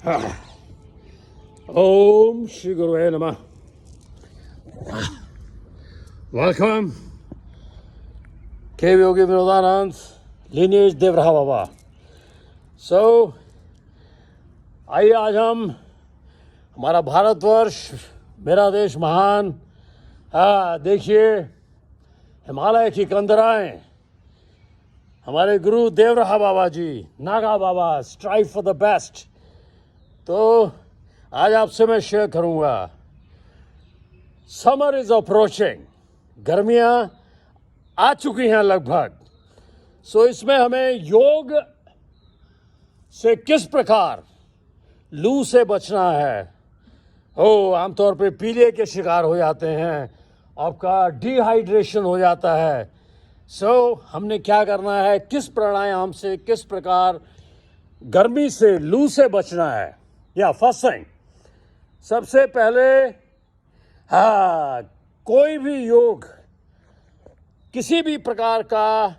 Om Shri Gurave Namah. Welcome, K. Yogi Vinodanand, lineage Devraha बाबा. So, आइए आज हम हमारा भारतवर्ष, मेरा देश महान. हाँ, देखिए हिमालय की कंदराएं, हमारे गुरु देवरहा बाबा जी, नागा बाबा, स्ट्राइव फॉर द बेस्ट. तो आज आपसे मैं शेयर करूंगा, समर इज अप्रोचिंग, गर्मियां आ चुकी हैं लगभग. सो इसमें हमें योग से किस प्रकार लू से बचना है. आमतौर पे पीलिया के शिकार हो जाते हैं, आपका डिहाइड्रेशन हो जाता है. हमने क्या करना है, किस प्राणायाम से किस प्रकार गर्मी से लू से बचना है. या फर्स्ट थिंग, सबसे पहले कोई भी योग, किसी भी प्रकार का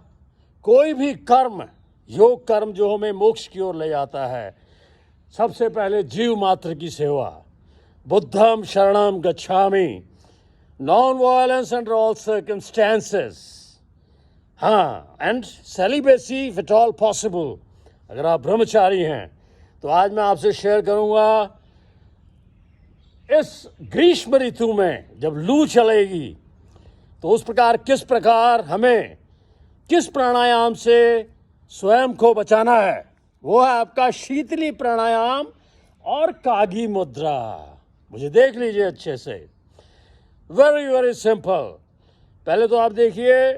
कोई भी कर्म, योग कर्म जो हमें मोक्ष की ओर ले जाता है, सबसे पहले जीव मात्र की सेवा. बुद्धम शरणम गच्छामि, non violence under all circumstances. And celibacy if at all possible, अगर आप ब्रह्मचारी हैं. तो आज मैं आपसे शेयर करूंगा, इस ग्रीष्म ऋतु में जब लू चलेगी तो उस प्रकार किस प्रकार हमें किस प्राणायाम से स्वयं को बचाना है. वो है आपका शीतली प्राणायाम और कागी मुद्रा. मुझे देख लीजिए अच्छे से. Very very simple. पहले तो आप देखिए,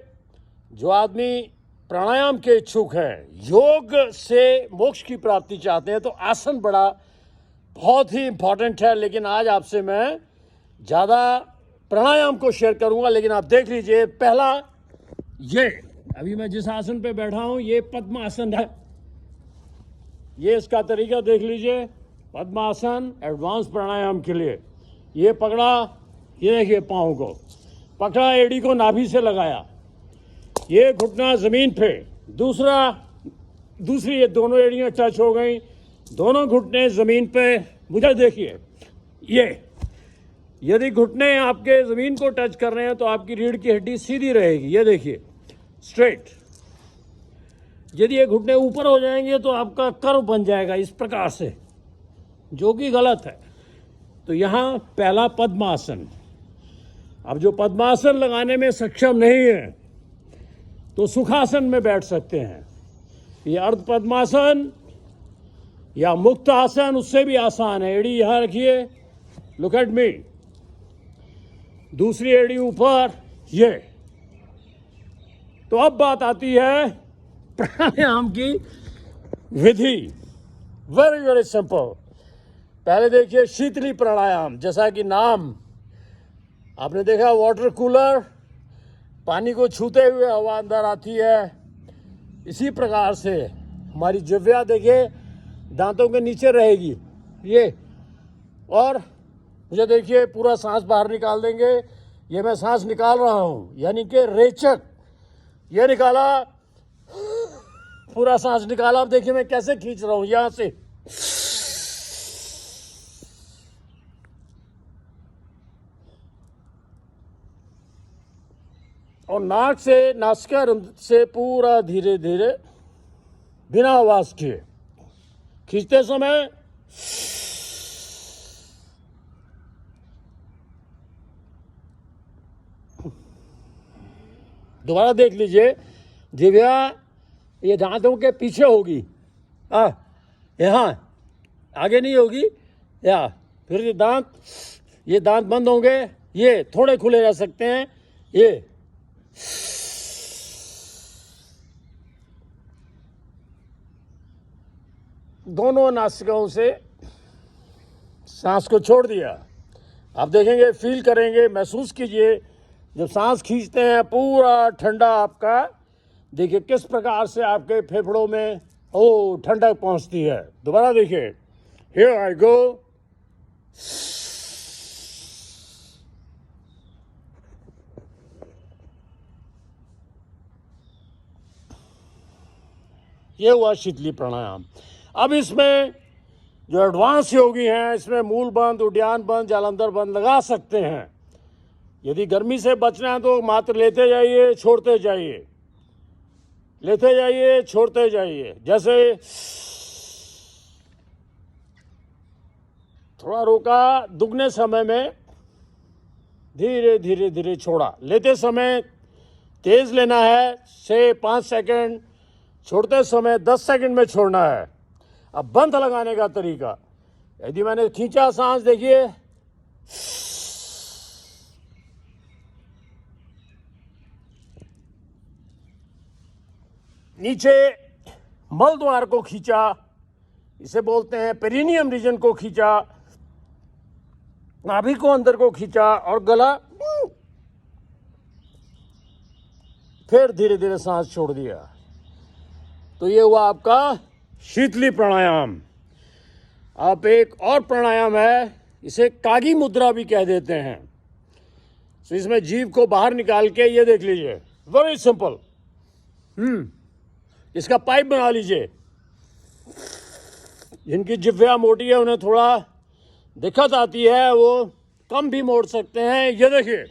जो आदमी प्राणायाम के इच्छुक हैं, योग से मोक्ष की प्राप्ति चाहते हैं, तो आसन बहुत ही इंपॉर्टेंट है. लेकिन आज आपसे मैं ज़्यादा प्राणायाम को शेयर करूंगा. लेकिन आप देख लीजिए, पहला ये अभी मैं जिस आसन पे बैठा हूं, ये पद्मासन है. ये इसका तरीका देख लीजिए. पद्मासन एडवांस प्राणायाम के लिए. ये पकड़ा, ये देखिए पाँव को पकड़ा, एड़ी को नाभि से लगाया, ये घुटना जमीन पे, दूसरी ये दोनों एड़ियां टच हो गई, दोनों घुटने जमीन पे. मुझे देखिए, ये यदि घुटने आपके जमीन को टच कर रहे हैं तो आपकी रीढ़ की हड्डी सीधी रहेगी. ये देखिए स्ट्रेट. यदि ये घुटने ऊपर हो जाएंगे तो आपका कर्व बन जाएगा इस प्रकार से, जो कि गलत है. तो यहाँ पहला पद्मासन. अब जो पद्मासन लगाने में सक्षम नहीं है तो सुखासन में बैठ सकते हैं. ये अर्ध पद्मासन या मुक्त आसन उससे भी आसान है. एड़ी यहां रखिए, लुक एट मी, दूसरी एड़ी ऊपर, ये. तो अब बात आती है प्राणायाम की विधि. Very very simple. पहले देखिए शीतली प्राणायाम. जैसा कि नाम आपने देखा, वाटर कूलर, पानी को छूते हुए हवा अंदर आती है. इसी प्रकार से हमारी जिह्वा देखिए दांतों के नीचे रहेगी, ये. और मुझे देखिए, पूरा सांस बाहर निकाल देंगे. ये मैं सांस निकाल रहा हूं, यानी कि रेचक. ये निकाला, पूरा सांस निकाला. अब देखिए मैं कैसे खींच रहा हूं, यहां से. और नाक से, नासिका से पूरा धीरे धीरे बिना आवाज किए खींचते समय दोबारा देख लीजिए. जिह्वा ये दांतों के पीछे होगी, यहाँ आगे नहीं होगी. या फिर ये दांत बंद होंगे, ये थोड़े खुले रह सकते हैं. ये दोनों नासिकाओं से सांस को छोड़ दिया. आप देखेंगे, फील करेंगे, महसूस कीजिए, जब सांस खींचते हैं पूरा ठंडा आपका, देखिए किस प्रकार से आपके फेफड़ों में ठंडक पहुंचती है. दोबारा देखिए, हियर आई गो. ये हुआ शीतली प्राणायाम. अब इसमें जो एडवांस योगी हैं इसमें मूल बंद, उद्यान बंद, जालंधर बंद लगा सकते हैं। यदि गर्मी से बचना है तो मात्र लेते जाइए, छोड़ते जाइए, लेते जाइए, छोड़ते जाइए। जैसे थोड़ा रोका, दुगने समय में धीरे धीरे धीरे छोड़ा। लेते समय तेज लेना है, से 5 सेकंड, छोड़ते समय 10 सेकंड में छोड़ना है। अब बंद लगाने का तरीका, यदि मैंने खींचा सांस, देखिए नीचे मल द्वार को खींचा, इसे बोलते हैं पेरिनियम रीजन को खींचा, नाभि को अंदर को खींचा और गला, फिर धीरे धीरे सांस छोड़ दिया। तो ये हुआ आपका शीतली प्राणायाम। आप एक और प्राणायाम है, इसे कागी मुद्रा भी कह देते हैं। तो इसमें जीभ को बाहर निकाल के, ये देख लीजिए, वेरी सिंपल। इसका पाइप बना लीजिए। जिनकी जिह्वा मोटी है उन्हें थोड़ा दिक्कत आती है, वो कम भी मोड़ सकते हैं। ये देखिए,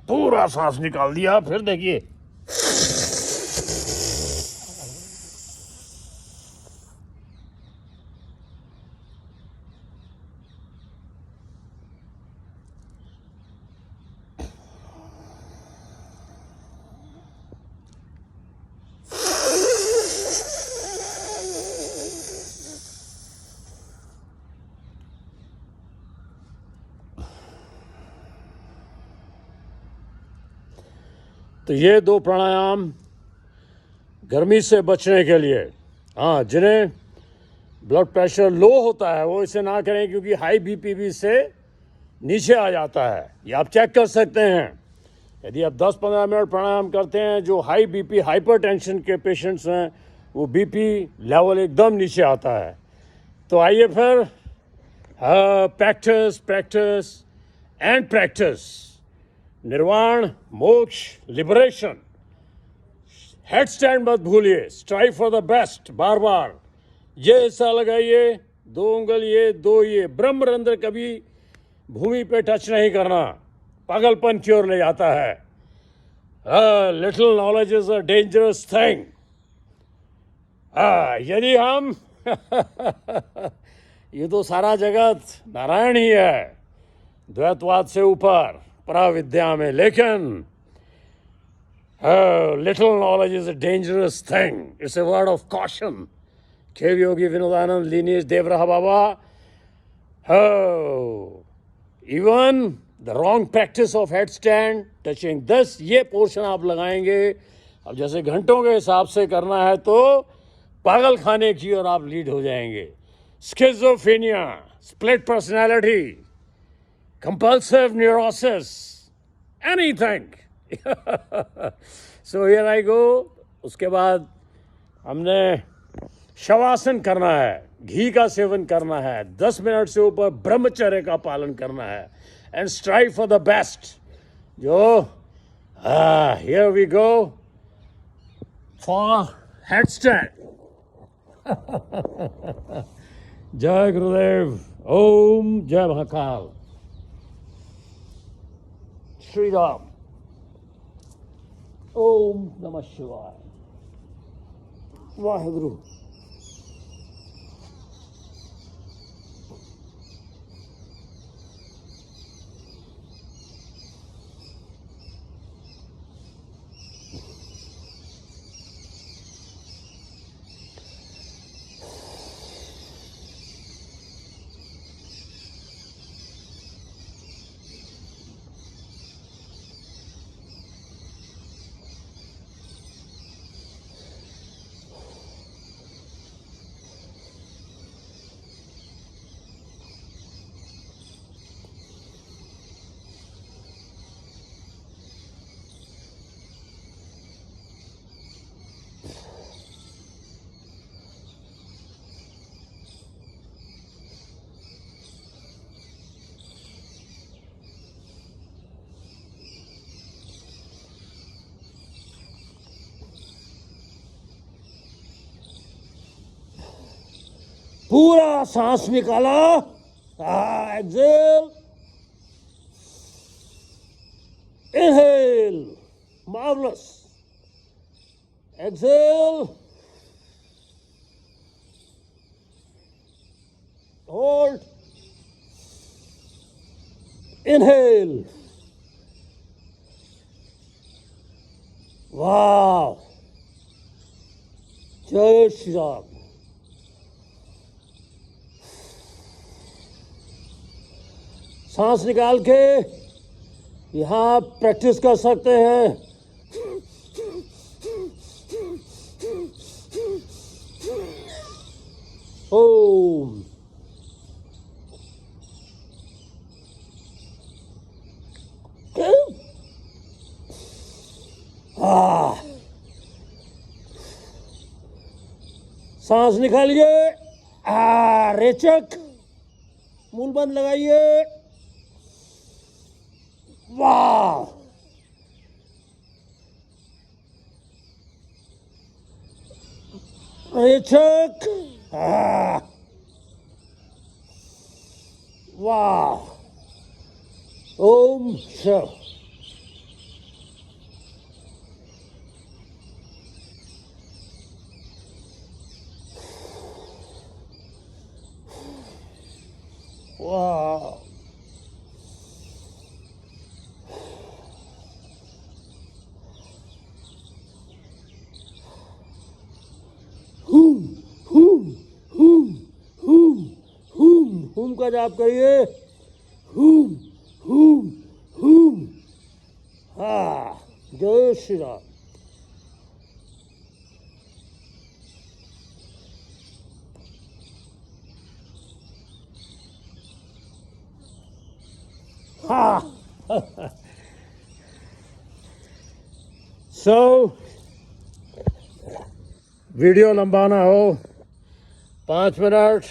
पूरा सांस निकाल दिया। फिर देखिए, तो ये 2 प्राणायाम गर्मी से बचने के लिए। हाँ, जिन्हें ब्लड प्रेशर लो होता है वो इसे ना करें, क्योंकि हाई बीपी भी इससे नीचे आ जाता है। ये आप चेक कर सकते हैं। यदि आप 10-15 मिनट प्राणायाम करते हैं, जो हाई बीपी, हाइपरटेंशन के पेशेंट्स हैं, वो बीपी लेवल एकदम नीचे आता है। तो आइए फिर, प्रैक्टिस, प्रैक्टिस एंड प्रैक्टिस। निर्वाण, मोक्ष, लिबरेशन। हेड स्टैंड मत भूलिए, स्ट्राइव फॉर द बेस्ट। बार बार ये हिस्सा लगाइए, 2 उंगल ये, 2 ये। ब्रह्मरंध्र कभी भूमि पे टच नहीं करना, पागलपन की ओर ले जाता है। Little knowledge is a dangerous thing. यदि हम ये तो सारा जगत नारायण ही है, द्वैतवाद से ऊपर, पराविद्या में। लेकिन little knowledge is a dangerous thing, it's a word of caution. खेव Yogi Vinodanand lineage Devraha Baba, even the wrong practice of head stand, touching this, ये पोर्शन आप लगाएंगे। अब जैसे घंटों के हिसाब से करना है तो पागल खाने की ओर आप लीड हो जाएंगे। Schizophrenia, split personality, compulsive neurosis, anything. So here I go. उसके बाद हमने शवासन करना है, घी का सेवन करना है, 10 मिनट से ऊपर ब्रह्मचर्य का पालन करना है, and strive for the best. जो here we go for headstand. जय गुरुदेव, ओम जय महाकाल, श्री राम, ओम नमः शिवाय, वाहेगुरु। पूरा सांस निकाला, exhale, inhale, marvellous, exhale, hold, inhale, वाह, जय श्री राम। सांस निकाल के यहाँ प्रैक्टिस कर सकते हैं। ओम। सांस निकालिए, रेचक, मूल बंद लगाइए, वाह, रेचक, वाह, ओम श। Wow. हुम का जाप करिए। हुम हुम हुम। हाँ, जय श्री राम। So, वीडियो लंबा ना हो, 5 मिनट,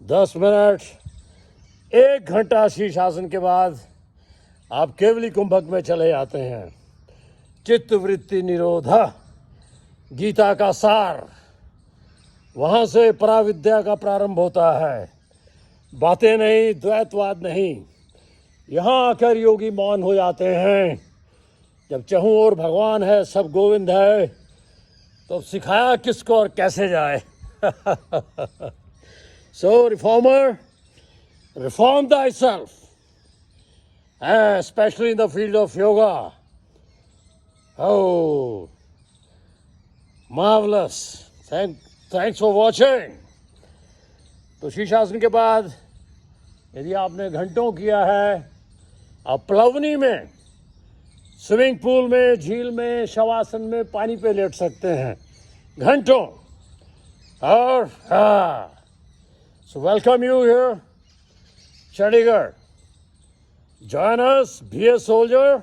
10 मिनट, 1 घंटा शीर्षासन के बाद आप केवली कुंभक में चले जाते हैं। चित्त वृत्ति निरोधा, गीता का सार, वहाँ से पराविद्या का प्रारंभ होता है। बातें नहीं, द्वैतवाद नहीं। यहाँ आकर योगी मौन हो जाते हैं। जब चहूँ और भगवान है, सब गोविंद है, तो सिखाया किसको और कैसे जाए। So, reformer, reform thyself, especially in the field of yoga. Oh, marvelous. Thanks for watching. तो शीर्षासन के बाद यदि आपने घंटों किया है, आप प्लवनी में, स्विमिंग पूल में, झील में, शवासन में पानी पे लेट सकते हैं घंटों। और so welcome you here, Chandigarh. Join us, be a soldier,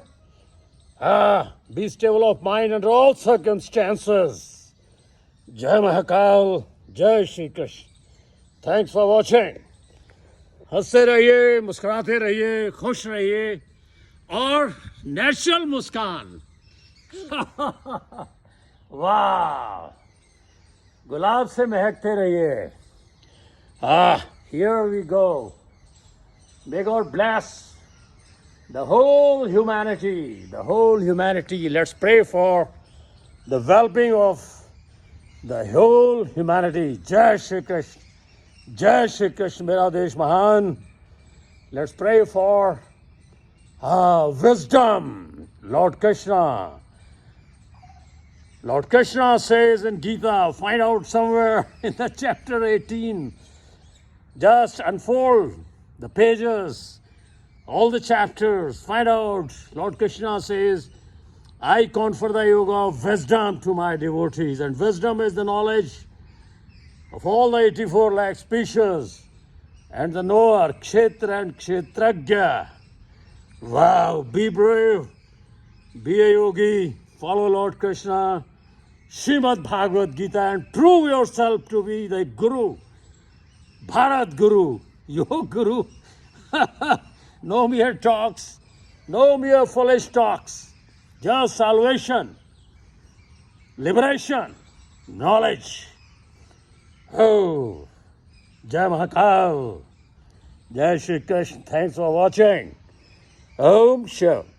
be stable of mind under all circumstances. Jai Mahakal, Jai Shri Krishna. Thanks for watching. हंसते रहिए, मुस्कुराते रहिए, खुश रहिए और नेचुरल मुस्कान। वाह, गुलाब से महकते रहिए। Here we go. May God bless the whole humanity, the whole humanity. Let's pray for the well-being of the whole humanity. Jai Shri Krishna. Jai Shri Krishna, mera desh mahan. Let's pray for wisdom. Lord Krishna. Lord Krishna says in Gita, find out somewhere in the chapter 18, just unfold the pages, all the chapters, find out. Lord Krishna says, I confer the yoga of wisdom to my devotees, and wisdom is the knowledge of all the 84 lakh species, and the knower, Kshetra and Kshetragya. Wow, be brave, be a yogi, follow Lord Krishna, Srimad Bhagavad Gita, and prove yourself to be the Guru, Bharat Guru, your Guru. No mere talks, no mere foolish talks, just salvation, liberation, knowledge. Oh, जय महाकाल, जय Shri Krishna. Thanks for watching. Om Shiv.